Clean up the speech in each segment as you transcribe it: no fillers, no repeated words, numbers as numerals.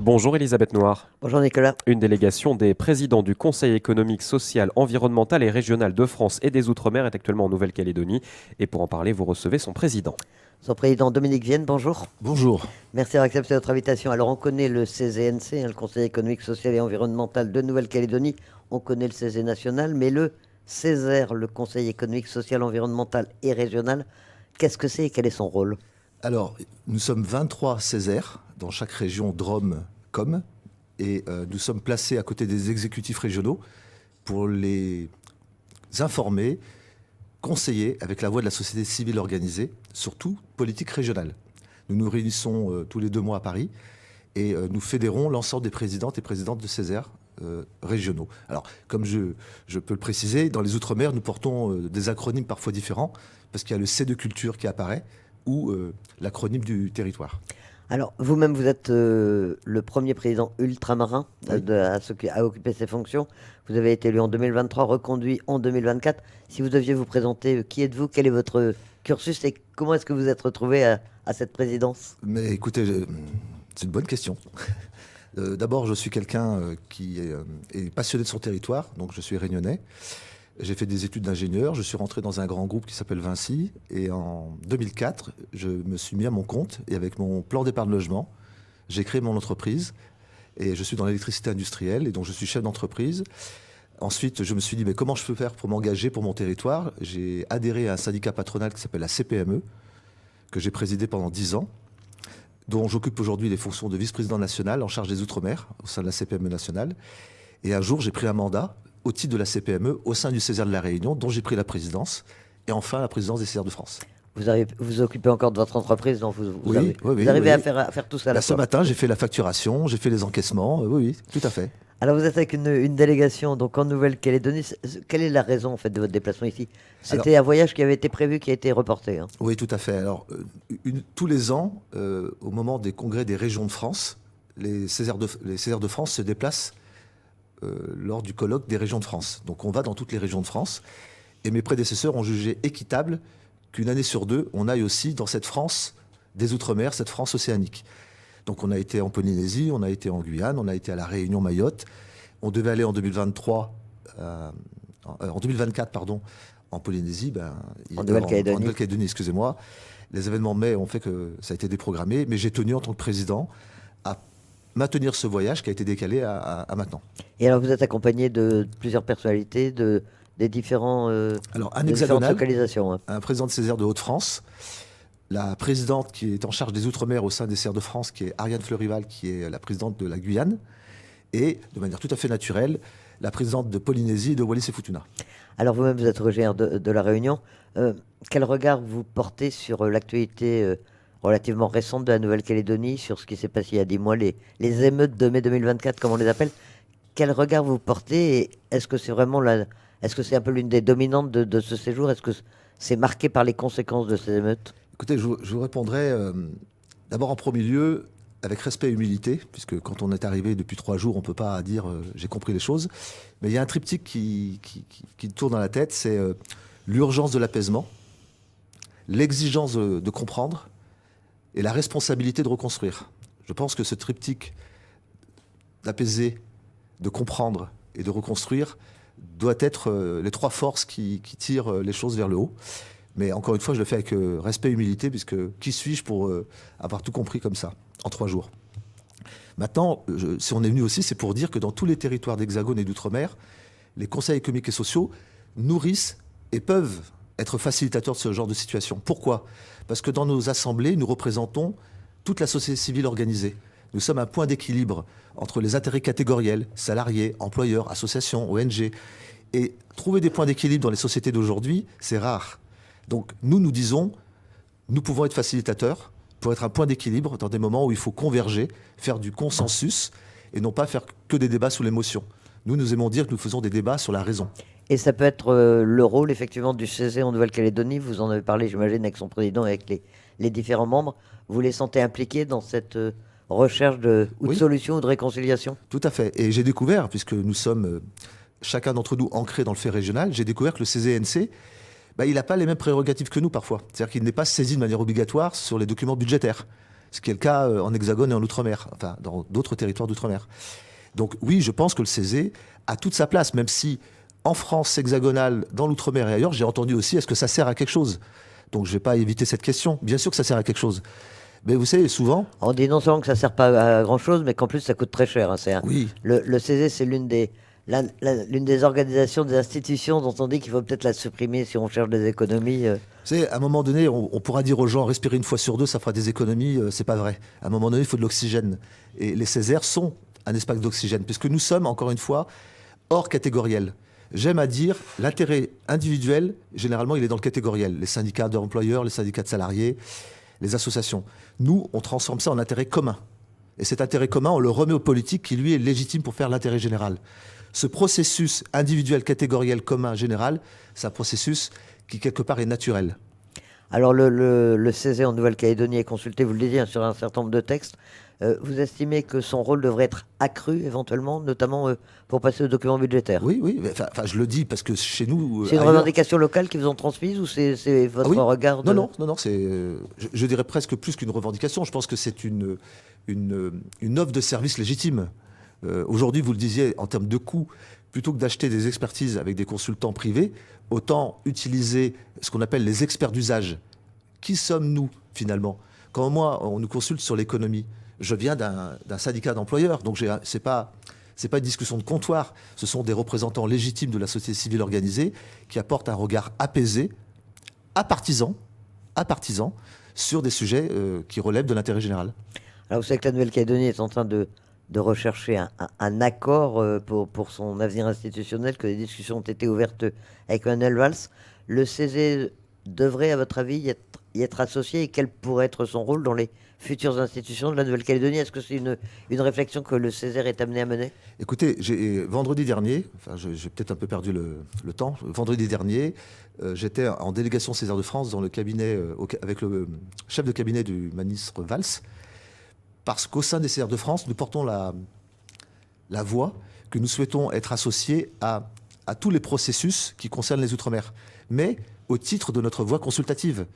Bonjour Elisabeth Noir. Bonjour Nicolas. Une délégation des présidents du Conseil économique, social, environnemental et régional de France et des Outre-mer est actuellement en Nouvelle-Calédonie. Et pour en parler, vous recevez son président. Son président Dominique Vienne, bonjour. Bonjour. Merci d'avoir accepté notre invitation. Alors on connaît le CESE-NC, le Conseil économique, social et environnemental de Nouvelle-Calédonie. On connaît le CESE national, mais le CESER, le Conseil économique, social, environnemental et régional, qu'est-ce que c'est et quel est son rôle? Alors, nous sommes 23 Césaires dans chaque région Drôme-Com et nous sommes placés à côté des exécutifs régionaux pour les informer, conseiller avec la voix de la société civile organisée, surtout politique régionale. Nous nous réunissons tous les 2 mois à Paris et nous fédérons l'ensemble des présidentes et présidentes de Césaires régionaux. Alors, comme je peux le préciser, dans les Outre-mer, nous portons des acronymes parfois différents parce qu'il y a le C de culture qui apparaît ou l'acronyme du territoire. Alors vous-même, vous êtes le premier président ultramarin Oui. à occuper ces fonctions. Vous avez été élu en 2023, reconduit en 2024. Si vous deviez vous présenter, qui êtes-vous? Quel est votre cursus et comment est-ce que vous êtes retrouvé à cette présidence? Mais écoutez, c'est une bonne question. D'abord, je suis quelqu'un qui est passionné de son territoire, donc je suis réunionnais. J'ai fait des études d'ingénieur, je suis rentré dans un grand groupe qui s'appelle Vinci, et en 2004, je me suis mis à mon compte, et avec mon plan d'épargne logement, j'ai créé mon entreprise, et je suis dans l'électricité industrielle, et donc je suis chef d'entreprise. Ensuite, je me suis dit, mais comment je peux faire pour m'engager pour mon territoire? J'ai adhéré à un syndicat patronal qui s'appelle la CPME, que j'ai présidé pendant 10 ans, dont j'occupe aujourd'hui les fonctions de vice-président national en charge des Outre-mer, au sein de la CPME nationale. Et un jour, j'ai pris un mandat au titre de la CPME au sein du Césaire de la Réunion, dont j'ai pris la présidence, et enfin la présidence des Césaires de France. Vous occupez encore de votre entreprise, donc vous Oui, arrivez, oui, oui, vous arrivez oui. à faire tout ça à la Ce fois. matin, j'ai fait la facturation, j'ai fait les encaissements, oui, oui, tout à fait. Alors vous êtes avec une délégation donc en Nouvelle-Calédonie. Quelle est la raison en fait de votre déplacement ici? C'était un voyage qui avait été prévu, qui a été reporté, hein. Oui, tout à fait. Alors, tous les ans, au moment des congrès des régions de France, les Césaires de France se déplacent lors du colloque des régions de France. Donc on va dans toutes les régions de France. Et mes prédécesseurs ont jugé équitable qu'une année sur 2, on aille aussi dans cette France des Outre-mer, cette France océanique. Donc on a été en Polynésie, on a été en Guyane, on a été à La Réunion, Mayotte. On devait aller en 2024, pardon, en Polynésie. En Nouvelle-Calédonie. En Nouvelle-Calédonie, excusez-moi. Les événements de mai ont fait que ça a été déprogrammé, mais j'ai tenu en tant que président à maintenir ce voyage qui a été décalé à maintenant. Et alors vous êtes accompagné de plusieurs personnalités, des différents, Alors, un des différentes hexagonal, localisations, hein. un président de Césaire de Haute-France, la présidente qui est en charge des Outre-mer au sein des Césaires de France, qui est Ariane Fleurival, qui est la présidente de la Guyane, et de manière tout à fait naturelle, la présidente de Polynésie et de Wallis et Futuna. Alors vous-même, vous êtes originaire de La Réunion. Quel regard vous portez sur l'actualité relativement récente de la Nouvelle-Calédonie, sur ce qui s'est passé il y a 10 mois, les émeutes de mai 2024, comme on les appelle? Quel regard vous portez et est-ce que c'est vraiment est-ce que c'est un peu l'une des dominantes de ce séjour? Est-ce que c'est marqué par les conséquences de ces émeutes? Écoutez, je vous répondrai d'abord en premier lieu avec respect et humilité, puisque quand on est arrivé depuis 3 jours, on ne peut pas dire j'ai compris les choses. Mais il y a un triptyque qui tourne dans la tête, c'est l'urgence de l'apaisement, l'exigence de comprendre et la responsabilité de reconstruire. Je pense que ce triptyque d'apaiser, de comprendre et de reconstruire doit être les 3 forces qui tirent les choses vers le haut. Mais encore une fois, je le fais avec respect et humilité, puisque qui suis-je pour avoir tout compris comme ça, en 3 jours. Maintenant, si on est venu aussi, c'est pour dire que dans tous les territoires d'Hexagone et d'Outre-mer, les conseils économiques et sociaux nourrissent et peuvent être facilitateurs de ce genre de situation. Pourquoi? Parce que dans nos assemblées, nous représentons toute la société civile organisée. Nous sommes un point d'équilibre entre les intérêts catégoriels, salariés, employeurs, associations, ONG. Et trouver des points d'équilibre dans les sociétés d'aujourd'hui, c'est rare. Donc nous disons, nous pouvons être facilitateurs pour être un point d'équilibre dans des moments où il faut converger, faire du consensus et non pas faire que des débats sous l'émotion. Nous aimons dire que nous faisons des débats sur la raison. Et ça peut être le rôle effectivement du CESE en Nouvelle-Calédonie. Vous en avez parlé, j'imagine, avec son président et avec les différents membres. Vous les sentez impliqués dans cette recherche de Oui. solution ou de réconciliation? Tout à fait. Et j'ai découvert, puisque nous sommes chacun d'entre nous ancrés dans le fait régional, j'ai découvert que le CESE-NC, il n'a pas les mêmes prérogatives que nous parfois. C'est-à-dire qu'il n'est pas saisi de manière obligatoire sur les documents budgétaires. ce qui est le cas en Hexagone et en Outre-mer, enfin dans d'autres territoires d'Outre-mer. Donc oui, je pense que le CESE a toute sa place, même si en France hexagonale, dans l'Outre-mer et ailleurs, j'ai entendu aussi, est-ce que ça sert à quelque chose? Donc je ne vais pas éviter cette question. Bien sûr que ça sert à quelque chose. Mais vous savez, souvent... On dit non seulement que ça ne sert pas à grand-chose, mais qu'en plus ça coûte très cher. Hein. Oui. Le CESE, c'est l'une des organisations, des institutions dont on dit qu'il faut peut-être la supprimer si on cherche des économies. Vous savez, à un moment donné, on pourra dire aux gens, respirer une fois sur deux, ça fera des économies. C'est pas vrai. À un moment donné, il faut de l'oxygène. Et les Césaires sont un espace d'oxygène, puisque nous sommes, encore une fois, hors catégoriel. J'aime à dire, l'intérêt individuel, généralement, il est dans le catégoriel. Les syndicats d'employeurs, les syndicats de salariés, les associations. Nous, on transforme ça en intérêt commun. Et cet intérêt commun, on le remet au politique qui, lui, est légitime pour faire l'intérêt général. Ce processus individuel, catégoriel, commun, général, c'est un processus qui, quelque part, est naturel. Alors, le CESE en Nouvelle-Calédonie est consulté, vous le disiez, sur un certain nombre de textes. Vous estimez que son rôle devrait être accru, éventuellement, notamment pour passer aux documents budgétaires? Oui, oui. Enfin, je le dis parce que chez nous... C'est une revendication locale qui vous ont transmise ou c'est votre regard de... Non, c'est... je dirais presque plus qu'une revendication. Je pense que c'est une offre de service légitime. Aujourd'hui, vous le disiez, en termes de coûts, plutôt que d'acheter des expertises avec des consultants privés, autant utiliser ce qu'on appelle les experts d'usage. Qui sommes-nous, finalement? Quand moi, on nous consulte sur l'économie, je viens d'un syndicat d'employeurs, donc c'est pas une discussion de comptoir, ce sont des représentants légitimes de la société civile organisée qui apportent un regard apaisé, apartisan, sur des sujets qui relèvent de l'intérêt général. Alors vous savez que la Nouvelle-Calédonie est en train de rechercher un accord pour son avenir institutionnel, que les discussions ont été ouvertes avec Manuel Valls. Le CESE devrait, à votre avis, y être associé, et quel pourrait être son rôle dans les futures institutions de la Nouvelle-Calédonie? Est-ce que c'est une réflexion que le Césaire est amené à mener? Écoutez, vendredi dernier, enfin j'ai peut-être un peu perdu le temps, vendredi dernier, j'étais en délégation Césaire de France dans le cabinet, avec le chef de cabinet du ministre Valls, parce qu'au sein des Césaires de France, nous portons la voix que nous souhaitons être associés à tous les processus qui concernent les Outre-mer, mais au titre de notre voix consultative,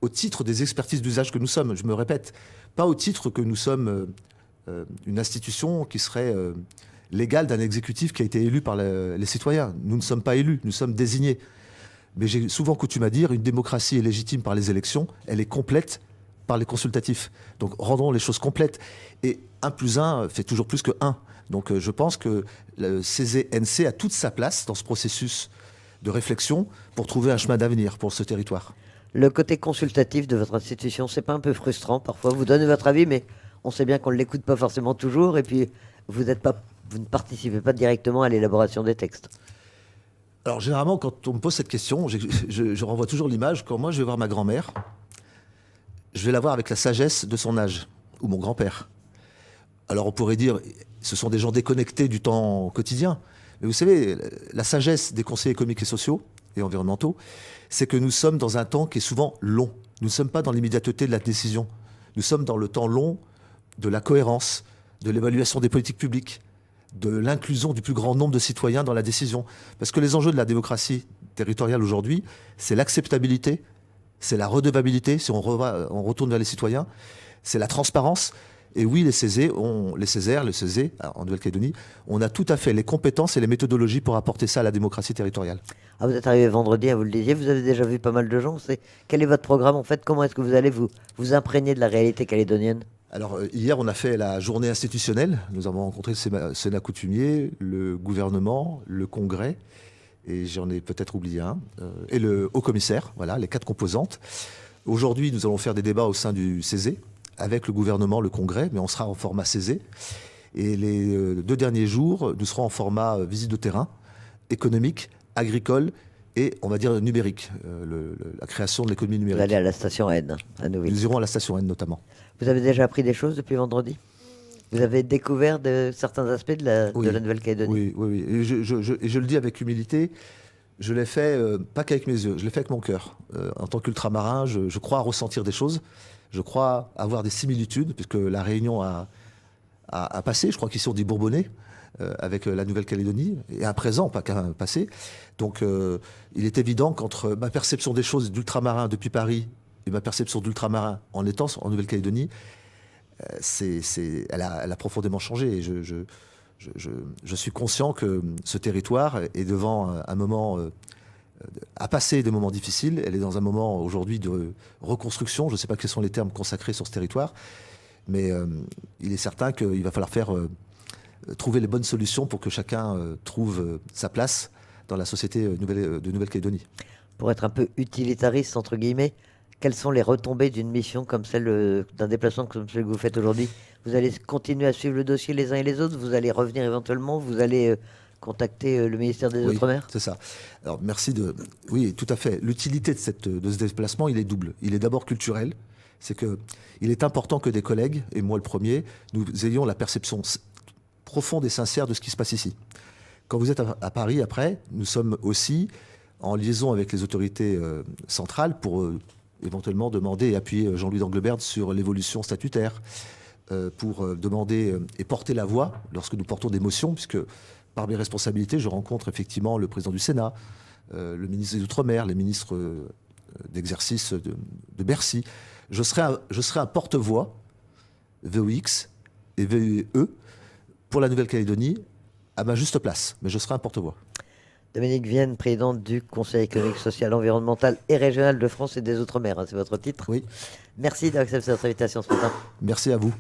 au titre des expertises d'usage que nous sommes, je me répète, pas au titre que nous sommes une institution qui serait l'égale d'un exécutif qui a été élu par les citoyens. Nous ne sommes pas élus, nous sommes désignés. Mais j'ai souvent coutume à dire, une démocratie est légitime par les élections, elle est complète par les consultatifs. Donc rendons les choses complètes. Et 1 + 1 fait toujours plus que 1. Donc je pense que le CESE-NC a toute sa place dans ce processus de réflexion pour trouver un chemin d'avenir pour ce territoire. Le côté consultatif de votre institution, c'est pas un peu frustrant parfois? Vous donnez votre avis, mais on sait bien qu'on ne l'écoute pas forcément toujours, et puis vous ne participez pas directement à l'élaboration des textes. Alors généralement, quand on me pose cette question, je renvoie toujours l'image. Quand moi je vais voir ma grand-mère, je vais la voir avec la sagesse de son âge, ou mon grand-père. Alors on pourrait dire, ce sont des gens déconnectés du temps quotidien. Mais vous savez, la sagesse des conseillers économiques et sociaux et environnementaux, c'est que nous sommes dans un temps qui est souvent long. Nous ne sommes pas dans l'immédiateté de la décision. Nous sommes dans le temps long de la cohérence, de l'évaluation des politiques publiques, de l'inclusion du plus grand nombre de citoyens dans la décision. Parce que les enjeux de la démocratie territoriale aujourd'hui, c'est l'acceptabilité, c'est la redevabilité, si on retourne vers les citoyens, c'est la transparence. Et oui, les Césaires, le CESE, en Nouvelle-Calédonie, on a tout à fait les compétences et les méthodologies pour apporter ça à la démocratie territoriale. Ah, vous êtes arrivé vendredi, vous le disiez, vous avez déjà vu pas mal de gens. Quel est votre programme en fait? Comment est-ce que vous allez vous imprégner de la réalité calédonienne? Alors, hier, on a fait la journée institutionnelle. Nous avons rencontré le Sénat coutumier, le gouvernement, le Congrès, et j'en ai peut-être oublié un, et le haut-commissaire, voilà, les 4 composantes. Aujourd'hui, nous allons faire des débats au sein du CESE, avec le gouvernement, le Congrès, mais on sera en format CESE. Et les 2 derniers jours, nous serons en format visite de terrain, économique, agricole et, on va dire, numérique, la création de l'économie numérique. Vous allez à la station N, à Nouville. Nous irons à la station N notamment. Vous avez déjà appris des choses depuis vendredi? Vous avez découvert certains aspects de la Nouvelle-Calédonie? Oui. Et je le dis avec humilité, je l'ai fait, pas qu'avec mes yeux, je l'ai fait avec mon cœur. En tant qu'ultramarin, je crois ressentir des choses. Je crois avoir des similitudes, puisque la Réunion a passé, je crois qu'ici on dit Bourbonnais, avec la Nouvelle-Calédonie, et un présent, pas qu'un passé. Donc il est évident qu'entre ma perception des choses d'ultramarin depuis Paris et ma perception d'ultramarin en étant en Nouvelle-Calédonie, elle a profondément changé. Et je suis conscient que ce territoire est devant un moment, a passé des moments difficiles. Elle est dans un moment aujourd'hui de reconstruction. Je ne sais pas quels sont les termes consacrés sur ce territoire, mais il est certain qu'il va falloir trouver les bonnes solutions pour que chacun trouve sa place dans la société de Nouvelle-Calédonie. Pour être un peu utilitariste, entre guillemets, quelles sont les retombées d'une mission comme celle d'un déplacement comme celui que vous faites aujourd'hui? Vous allez continuer à suivre le dossier les uns et les autres? Vous allez revenir éventuellement? Vous allez contacter le ministère des Oui, Outre-mer? c'est ça. Alors merci de... Oui, tout à fait. L'utilité de ce déplacement, il est double. Il est d'abord culturel. C'est que il est important que des collègues, et moi le premier, nous ayons la perception profonde et sincère de ce qui se passe ici. Quand vous êtes à Paris, après, nous sommes aussi en liaison avec les autorités centrales pour éventuellement demander et appuyer Jean-Louis d'Anglebert sur l'évolution statutaire, pour demander et porter la voix lorsque nous portons des motions, puisque par mes responsabilités, je rencontre effectivement le président du Sénat, le ministre des Outre-mer, les ministres d'exercice de Bercy. Je serai un porte-voix, VOX et VE, pour la Nouvelle-Calédonie, à ma juste place, mais je serai un porte-voix. Dominique Vienne, présidente du Conseil économique, social, environnemental et régional de France et des Outre-mer, hein, c'est votre titre. Oui. Merci d'avoir accepté notre invitation ce matin. Merci à vous.